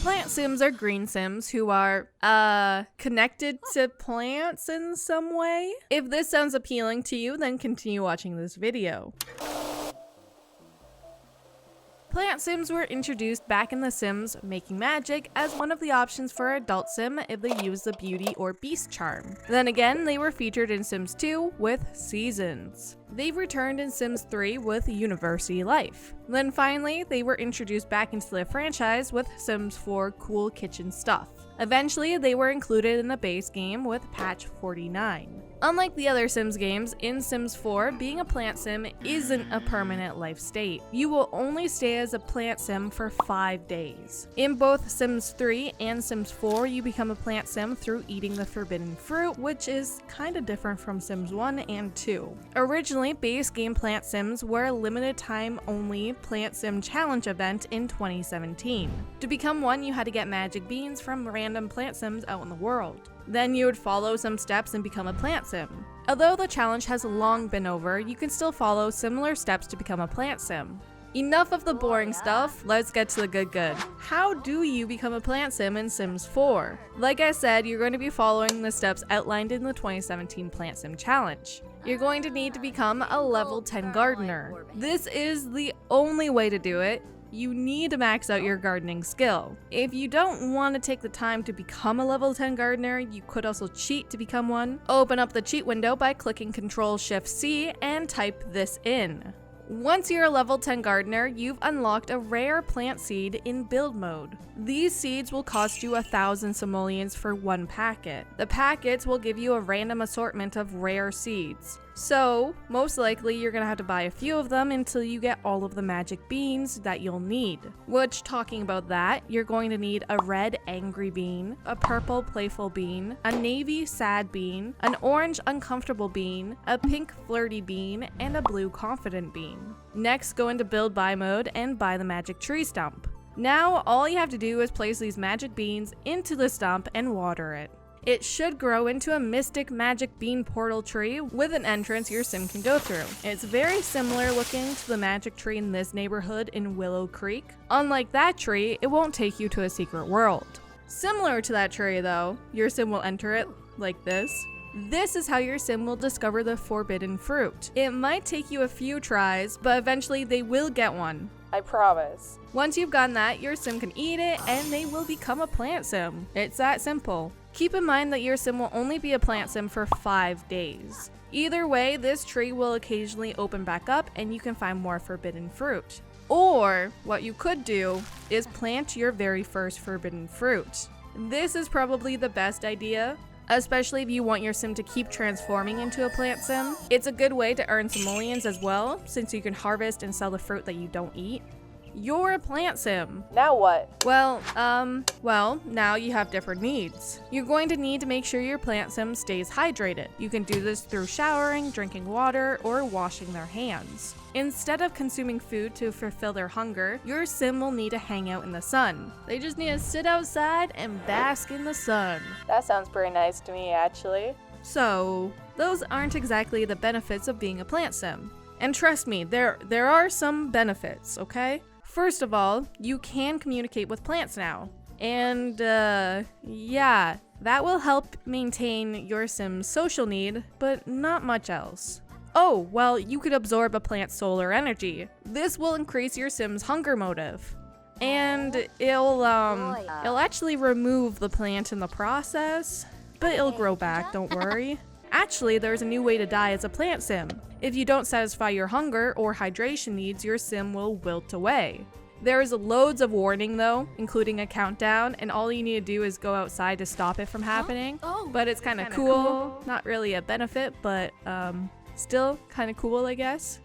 Plant Sims are green Sims who are, connected to plants in some way. If this sounds appealing to you, then continue watching this video. Plant Sims were introduced back in The Sims Making Magic as one of the options for adult sim if they use the beauty or beast charm. Then again, they were featured in Sims 2 with Seasons. They've returned in Sims 3 with University Life. Then finally, they were introduced back into the franchise with Sims 4 Cool Kitchen Stuff. Eventually, they were included in the base game with patch 49. Unlike the other Sims games, in Sims 4, being a plant sim isn't a permanent life state. You will only stay as a plant sim for 5 days. In both Sims 3 and Sims 4, you become a plant sim through eating the forbidden fruit, which is kinda different from Sims 1 and 2. Originally, base game plant sims were a limited time only plant sim challenge event in 2017. To become one, you had to get magic beans from random plant sims out in the world. Then you would follow some steps and become a plant sim. Although the challenge has long been over, you can still follow similar steps to become a plant sim. Enough of the boring stuff, let's get to the good. How do you become a plant sim in Sims 4? Like I said, you're going to be following the steps outlined in the 2017 Plant Sim Challenge. You're going to need to become a level 10 gardener. This is the only way to do it. You need to max out your gardening skill. If you don't want to take the time to become a level 10 gardener, you could also cheat to become one. Open up the cheat window by clicking Ctrl-Shift-C and type this in. Once you're a level 10 gardener, you've unlocked a rare plant seed in build mode. These seeds will cost you 1,000 simoleons for one packet. The packets will give you a random assortment of rare seeds. So, most likely you're gonna have to buy a few of them until you get all of the magic beans that you'll need. Which, talking about that, you're going to need a red angry bean, a purple playful bean, a navy sad bean, an orange uncomfortable bean, a pink flirty bean, and a blue confident bean. Next, go into build buy mode and buy the magic tree stump. Now, all you have to do is place these magic beans into the stump and water it. It should grow into a mystic magic bean portal tree with an entrance your sim can go through. It's very similar looking to the magic tree in this neighborhood in Willow Creek. Unlike that tree, it won't take you to a secret world. Similar to that tree though, your sim will enter it like this. This is how your sim will discover the forbidden fruit. It might take you a few tries, but eventually they will get one. I promise. Once you've gotten that, your sim can eat it and they will become a plant sim. It's that simple. Keep in mind that your sim will only be a plant sim for 5 days. Either way, this tree will occasionally open back up and you can find more forbidden fruit. Or, what you could do is plant your very first forbidden fruit. This is probably the best idea, especially if you want your sim to keep transforming into a plant sim. It's a good way to earn simoleons as well, since you can harvest and sell the fruit that you don't eat. You're a plant sim. Now what? Well, now you have different needs. You're going to need to make sure your plant sim stays hydrated. You can do this through showering, drinking water, or washing their hands. Instead of consuming food to fulfill their hunger, your sim will need to hang out in the sun. They just need to sit outside and bask in the sun. That sounds pretty nice to me, actually. So, those aren't exactly the benefits of being a plant sim. And trust me, there are some benefits, okay? First of all, you can communicate with plants now. And, yeah, that will help maintain your sim's social need, but not much else. Oh, well, you could absorb a plant's solar energy. This will increase your sim's hunger motive. And it'll actually remove the plant in the process, but it'll grow back, don't worry. Actually, there's a new way to die as a plant sim. If you don't satisfy your hunger or hydration needs, your sim will wilt away. There is loads of warning though, including a countdown, and all you need to do is go outside to stop it from happening. But it's kind of cool. Not really a benefit, but still kind of cool, I guess.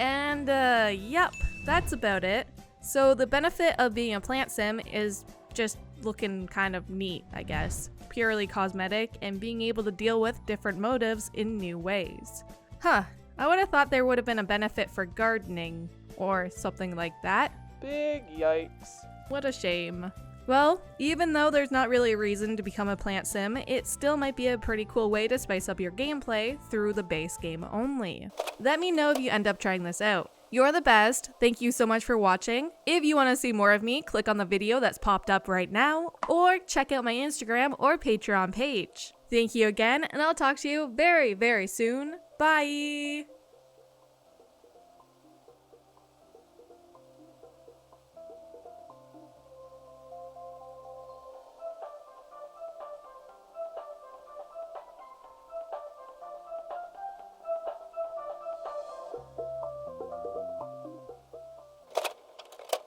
And yep, that's about it. So the benefit of being a plant sim is just looking kind of neat, I guess. Purely cosmetic and being able to deal with different motives in new ways. Huh, I would have thought there would have been a benefit for gardening or something like that. Big yikes. What a shame. Well, even though there's not really a reason to become a plant sim, it still might be a pretty cool way to spice up your gameplay through the base game only. Let me know if you end up trying this out. You're the best. Thank you so much for watching. If you want to see more of me, click on the video that's popped up right now, or check out my Instagram or Patreon page. Thank you again, and I'll talk to you very, very soon. Bye!